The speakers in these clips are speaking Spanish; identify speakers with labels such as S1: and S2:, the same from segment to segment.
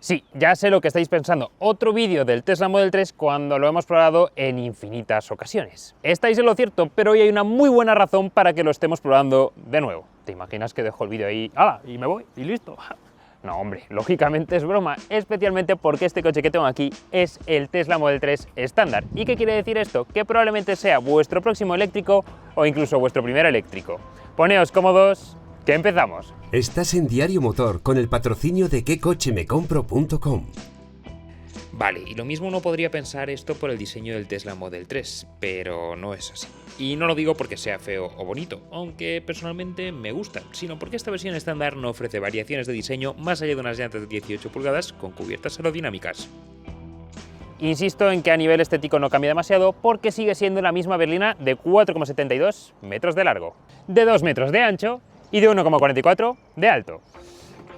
S1: Sí, ya sé lo que estáis pensando, otro vídeo del Tesla Model 3 cuando lo hemos probado en infinitas ocasiones. Estáis en lo cierto, pero hoy hay una muy buena razón para que lo estemos probando de nuevo. ¿Te imaginas que dejo el vídeo ahí, ¡hala! Y me voy, y listo? No, hombre, lógicamente es broma, especialmente porque este coche que tengo aquí es el Tesla Model 3 estándar. ¿Y qué quiere decir esto? Que probablemente sea vuestro próximo eléctrico o incluso vuestro primer eléctrico. Poneos cómodos, que empezamos.
S2: Estás en Diario Motor con el patrocinio de quecochemecompro.com.
S1: Vale, y lo mismo uno podría pensar esto por el diseño del Tesla Model 3, pero no es así. Y no lo digo porque sea feo o bonito, aunque personalmente me gusta, sino porque esta versión estándar no ofrece variaciones de diseño más allá de unas llantas de 18 pulgadas con cubiertas aerodinámicas. Insisto en que a nivel estético no cambia demasiado porque sigue siendo la misma berlina de 4,72 metros de largo, de 2 metros de ancho y de 1,44 de alto.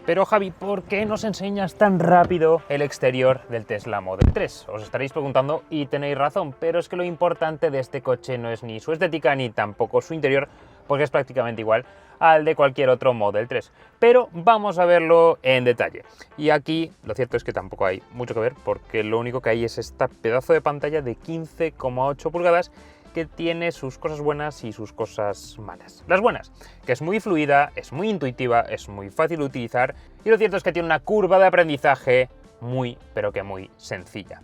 S1: Pero Javi, ¿por qué nos enseñas tan rápido el exterior del Tesla Model 3? Os estaréis preguntando y tenéis razón, pero es que lo importante de este coche no es ni su estética ni tampoco su interior, porque es prácticamente igual al de cualquier otro Model 3. Pero vamos a verlo en detalle. Y aquí lo cierto es que tampoco hay mucho que ver, porque lo único que hay es este pedazo de pantalla de 15,8 pulgadas que tiene sus cosas buenas y sus cosas malas. Las buenas, que es muy fluida, es muy intuitiva, es muy fácil de utilizar y lo cierto es que tiene una curva de aprendizaje muy, pero que muy sencilla.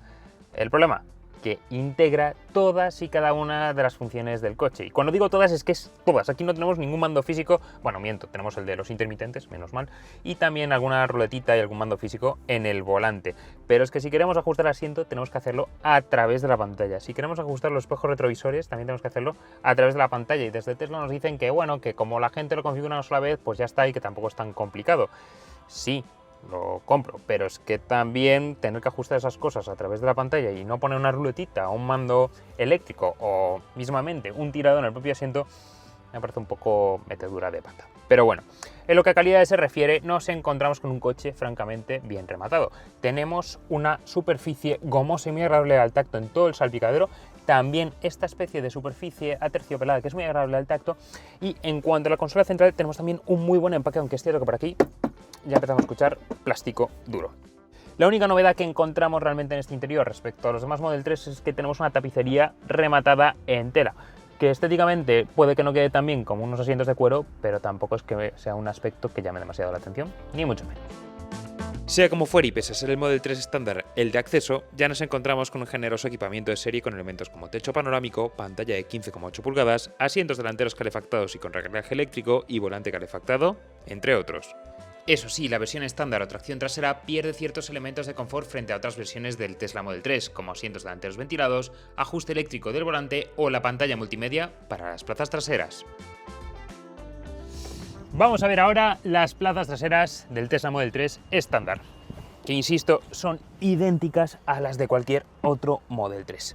S1: El problema, que integra todas y cada una de las funciones del coche. Y cuando digo todas es que es todas. Aquí no tenemos ningún mando físico, bueno, miento, tenemos el de los intermitentes, menos mal, y también alguna ruletita y algún mando físico en el volante. Pero es que si queremos ajustar el asiento tenemos que hacerlo a través de la pantalla. Si queremos ajustar los espejos retrovisores también tenemos que hacerlo a través de la pantalla. Y desde Tesla nos dicen que bueno, que como la gente lo configura una sola vez, pues ya está y que tampoco es tan complicado. Sí, lo compro, pero es que también tener que ajustar esas cosas a través de la pantalla y no poner una ruletita o un mando eléctrico o mismamente un tirador en el propio asiento me parece un poco metedura de pata. Pero bueno, en lo que a calidad se refiere nos encontramos con un coche francamente bien rematado. Tenemos una superficie gomosa y muy agradable al tacto en todo el salpicadero, también esta especie de superficie aterciopelada que es muy agradable al tacto, y en cuanto a la consola central tenemos también un muy buen empaque, aunque es cierto que por aquí ya empezamos a escuchar plástico duro. La única novedad que encontramos realmente en este interior respecto a los demás Model 3 es que tenemos una tapicería rematada en tela, que estéticamente puede que no quede tan bien como unos asientos de cuero, pero tampoco es que sea un aspecto que llame demasiado la atención, ni mucho menos. Sea como fuera y pese a ser el Model 3 estándar el de acceso, ya nos encontramos con un generoso equipamiento de serie con elementos como techo panorámico, pantalla de 15,8 pulgadas, asientos delanteros calefactados y con reglaje eléctrico y volante calefactado, entre otros. Eso sí, la versión estándar o tracción trasera pierde ciertos elementos de confort frente a otras versiones del Tesla Model 3, como asientos delanteros ventilados, ajuste eléctrico del volante o la pantalla multimedia para las plazas traseras. Vamos a ver ahora las plazas traseras del Tesla Model 3 estándar, que insisto, son idénticas a las de cualquier otro Model 3.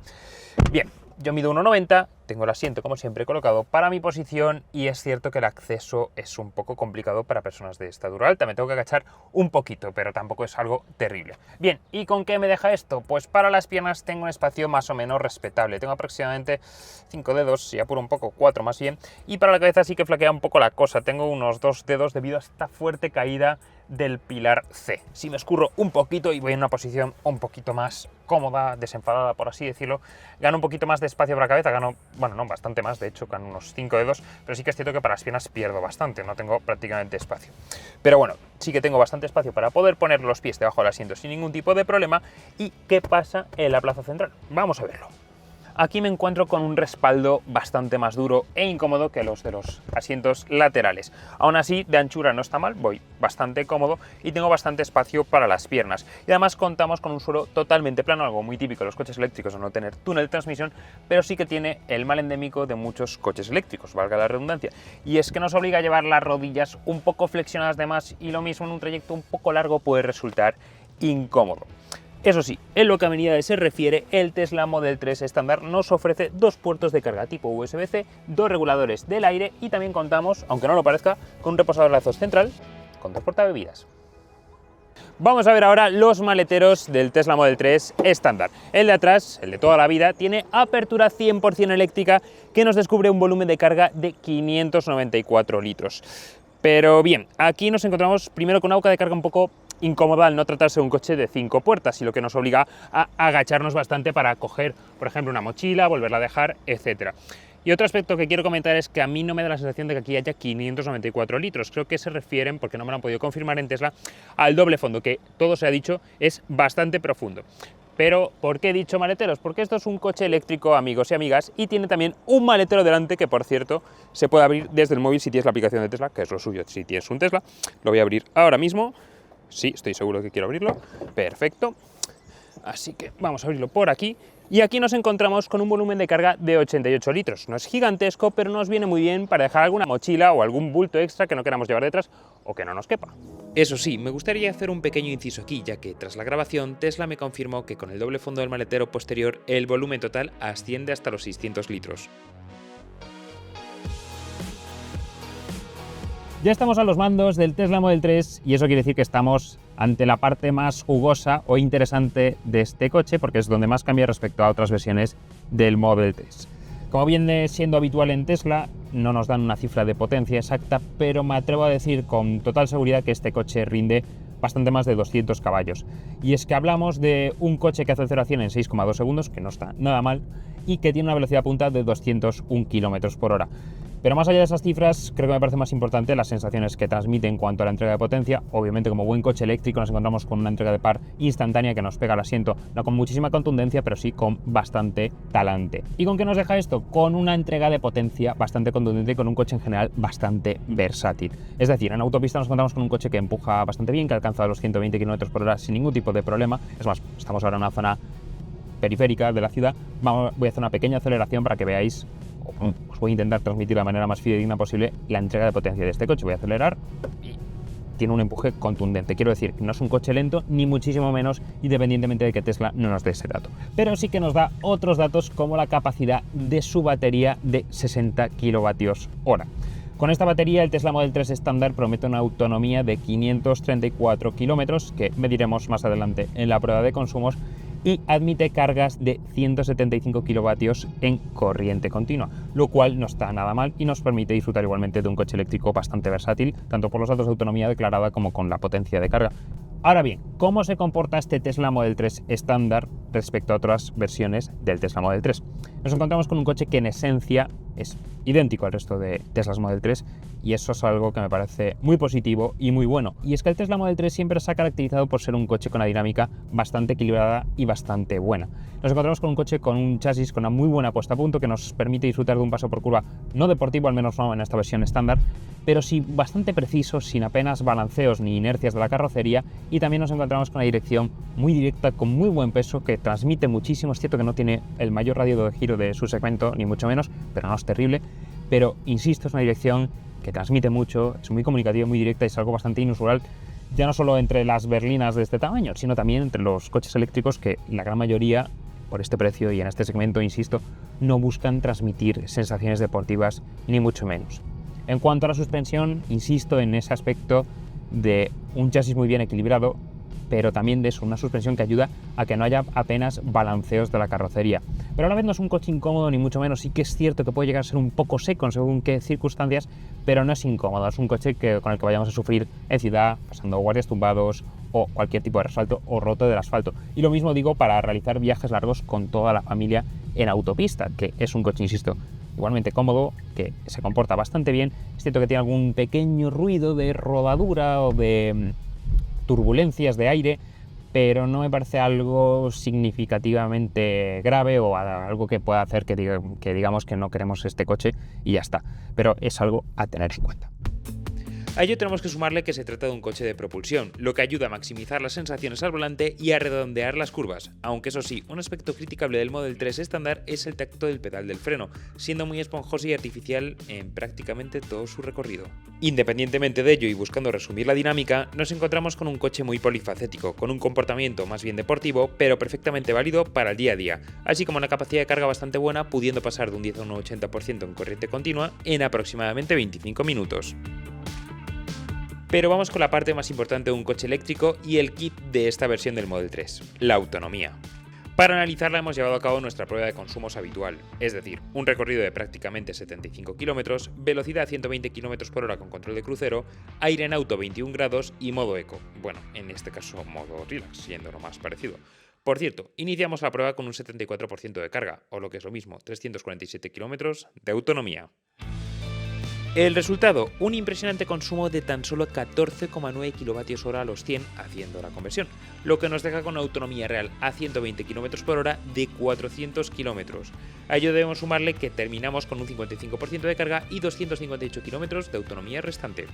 S1: Bien, yo mido 1,90, tengo el asiento como siempre colocado para mi posición y es cierto que el acceso es un poco complicado para personas de estatura alta, me tengo que agachar un poquito, pero tampoco es algo terrible. Bien, ¿y con qué me deja esto? Pues para las piernas tengo un espacio más o menos respetable, tengo aproximadamente 5 dedos, si apuro un poco 4 más bien, y para la cabeza sí que flaquea un poco la cosa, tengo unos 2 dedos debido a esta fuerte caída del pilar C. Si me escurro un poquito y voy en una posición un poquito más cómoda, desenfadada por así decirlo, gano un poquito más de espacio para la cabeza, gano, bueno, no, bastante más, de hecho, gano unos 5 dedos, pero sí que es cierto que para las piernas pierdo bastante, no tengo prácticamente espacio. Pero bueno, sí que tengo bastante espacio para poder poner los pies debajo del asiento sin ningún tipo de problema. ¿Y qué pasa en la plaza central? Vamos a verlo. Aquí me encuentro con un respaldo bastante más duro e incómodo que los de los asientos laterales. Aún así, de anchura no está mal, voy bastante cómodo y tengo bastante espacio para las piernas. Y además contamos con un suelo totalmente plano, algo muy típico de los coches eléctricos, no tener túnel de transmisión, pero sí que tiene el mal endémico de muchos coches eléctricos, valga la redundancia. Y es que nos obliga a llevar las rodillas un poco flexionadas de más y lo mismo en un trayecto un poco largo puede resultar incómodo. Eso sí, en lo que a amenidades se refiere, el Tesla Model 3 estándar nos ofrece 2 puertos de carga tipo USB-C, 2 reguladores del aire y también contamos, aunque no lo parezca, con un reposador de lazos central con 2 portabebidas. Vamos a ver ahora los maleteros del Tesla Model 3 estándar. El de atrás, el de toda la vida, tiene apertura 100% eléctrica que nos descubre un volumen de carga de 594 litros. Pero bien, aquí nos encontramos primero con una boca de carga un poco incómoda al no tratarse de un coche de 5 puertas y lo que nos obliga a agacharnos bastante para coger, por ejemplo, una mochila, volverla a dejar, etc. Y otro aspecto que quiero comentar es que a mí no me da la sensación de que aquí haya 594 litros. Creo que se refieren, porque no me lo han podido confirmar en Tesla, al doble fondo, que todo se ha dicho es bastante profundo. Pero, ¿por qué he dicho maleteros? Porque esto es un coche eléctrico, amigos y amigas, y tiene también un maletero delante que, por cierto, se puede abrir desde el móvil si tienes la aplicación de Tesla, que es lo suyo si tienes un Tesla. Lo voy a abrir ahora mismo. Sí, estoy seguro que quiero abrirlo. Perfecto. Así que vamos a abrirlo por aquí. Y aquí nos encontramos con un volumen de carga de 88 litros. No es gigantesco, pero nos viene muy bien para dejar alguna mochila o algún bulto extra que no queramos llevar detrás o que no nos quepa. Eso sí, me gustaría hacer un pequeño inciso aquí, ya que tras la grabación Tesla me confirmó que con el doble fondo del maletero posterior el volumen total asciende hasta los 600 litros.
S3: Ya estamos a los mandos del Tesla Model 3 y eso quiere decir que estamos ante la parte más jugosa o interesante de este coche porque es donde más cambia respecto a otras versiones del Model 3. Como viene siendo habitual en Tesla, no nos dan una cifra de potencia exacta, pero me atrevo a decir con total seguridad que este coche rinde bastante más de 200 caballos. Y es que hablamos de un coche que hace 0 a 100 en 6,2 segundos, que no está nada mal, y que tiene una velocidad punta de 201 km por hora. Pero más allá de esas cifras, creo que me parece más importante las sensaciones que transmite en cuanto a la entrega de potencia. Obviamente, como buen coche eléctrico, nos encontramos con una entrega de par instantánea que nos pega al asiento, no con muchísima contundencia, pero sí con bastante talante. ¿Y con qué nos deja esto? Con una entrega de potencia bastante contundente y con un coche en general bastante versátil. Es decir, en autopista nos encontramos con un coche que empuja bastante bien, que alcanza los 120 km por hora sin ningún tipo de problema. Es más, estamos ahora en una zona periférica de la ciudad. Voy a hacer una pequeña aceleración para que veáis. Os voy a intentar transmitir de la manera más fidedigna posible la entrega de potencia de este coche. Voy a acelerar y tiene un empuje contundente. Quiero decir, que no es un coche lento, ni muchísimo menos, independientemente de que Tesla no nos dé ese dato. Pero sí que nos da otros datos como la capacidad de su batería de 60 kWh. Con esta batería, el Tesla Model 3 estándar promete una autonomía de 534 kilómetros, que mediremos más adelante en la prueba de consumos, y admite cargas de 175 kilovatios en corriente continua, lo cual no está nada mal y nos permite disfrutar igualmente de un coche eléctrico bastante versátil, tanto por los datos de autonomía declarada como con la potencia de carga. Ahora bien, ¿cómo se comporta este Tesla Model 3 estándar respecto a otras versiones del Tesla Model 3? Nos encontramos con un coche que en esencia es idéntico al resto de Teslas Model 3 y eso es algo que me parece muy positivo y muy bueno. Y es que el Tesla Model 3 siempre se ha caracterizado por ser un coche con una dinámica bastante equilibrada y bastante buena. Nos encontramos con un coche con un chasis con una muy buena puesta a punto que nos permite disfrutar de un paso por curva no deportivo, al menos no en esta versión estándar, pero sí bastante preciso, sin apenas balanceos ni inercias de la carrocería, y también nos encontramos con una dirección muy directa, con muy buen peso, que transmite muchísimo. Es cierto que no tiene el mayor radio de giro de su segmento, ni mucho menos, pero no es terrible, pero insisto, es una dirección que transmite mucho, es muy comunicativa, muy directa y es algo bastante inusual, ya no solo entre las berlinas de este tamaño, sino también entre los coches eléctricos que la gran mayoría, por este precio y en este segmento, insisto, no buscan transmitir sensaciones deportivas ni mucho menos. En cuanto a la suspensión, insisto en ese aspecto de un chasis muy bien equilibrado, pero también de eso, una suspensión que ayuda a que no haya apenas balanceos de la carrocería. Pero a la vez no es un coche incómodo ni mucho menos, sí que es cierto que puede llegar a ser un poco seco según qué circunstancias, pero no es incómodo, es un coche con el que vayamos a sufrir en ciudad, pasando guardias tumbados o cualquier tipo de resbalto o roto del asfalto. Y lo mismo digo para realizar viajes largos con toda la familia en autopista, que es un coche, insisto, igualmente cómodo, que se comporta bastante bien. Es cierto que tiene algún pequeño ruido de rodadura o de turbulencias de aire, pero no me parece algo significativamente grave o algo que pueda hacer que digamos que no queremos este coche y ya está. Pero es algo a tener en cuenta.
S1: A ello tenemos que sumarle que se trata de un coche de propulsión, lo que ayuda a maximizar las sensaciones al volante y a redondear las curvas, aunque eso sí, un aspecto criticable del Model 3 estándar es el tacto del pedal del freno, siendo muy esponjoso y artificial en prácticamente todo su recorrido. Independientemente de ello y buscando resumir la dinámica, nos encontramos con un coche muy polifacético, con un comportamiento más bien deportivo, pero perfectamente válido para el día a día, así como una capacidad de carga bastante buena, pudiendo pasar de un 10 a un 80% en corriente continua en aproximadamente 25 minutos. Pero vamos con la parte más importante de un coche eléctrico y el kit de esta versión del Model 3, la autonomía. Para analizarla hemos llevado a cabo nuestra prueba de consumos habitual, es decir, un recorrido de prácticamente 75 km, velocidad a 120 km/h con control de crucero, aire en auto 21 grados y modo eco, bueno, en este caso modo relax, siendo lo más parecido. Por cierto, iniciamos la prueba con un 74% de carga, o lo que es lo mismo, 347 km de autonomía. El resultado, un impresionante consumo de tan solo 14,9 kWh a los 100 haciendo la conversión, lo que nos deja con una autonomía real a 120 km/h de 400 km. A ello debemos sumarle que terminamos con un 55% de carga y 258 km de autonomía restante.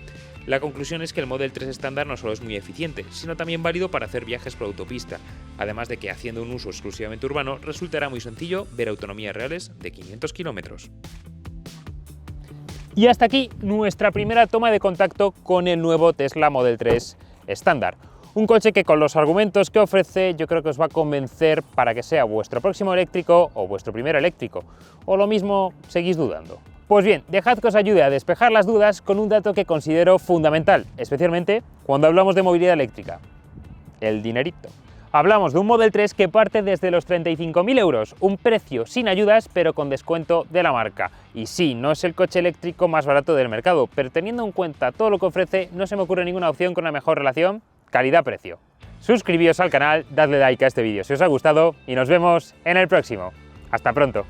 S1: La conclusión es que el Model 3 estándar no solo es muy eficiente, sino también válido para hacer viajes por autopista, además de que haciendo un uso exclusivamente urbano resultará muy sencillo ver autonomías reales de 500 km.
S3: Y hasta aquí nuestra primera toma de contacto con el nuevo Tesla Model 3 estándar. Un coche que con los argumentos que ofrece yo creo que os va a convencer para que sea vuestro próximo eléctrico o vuestro primer eléctrico. O lo mismo, seguís dudando. Pues bien, dejad que os ayude a despejar las dudas con un dato que considero fundamental, especialmente cuando hablamos de movilidad eléctrica: el dinerito. Hablamos de un Model 3 que parte desde los 35.000 euros, un precio sin ayudas pero con descuento de la marca. Y sí, no es el coche eléctrico más barato del mercado, pero teniendo en cuenta todo lo que ofrece, no se me ocurre ninguna opción con una mejor relación calidad-precio. Suscribíos al canal, dadle like a este vídeo si os ha gustado y nos vemos en el próximo. ¡Hasta pronto!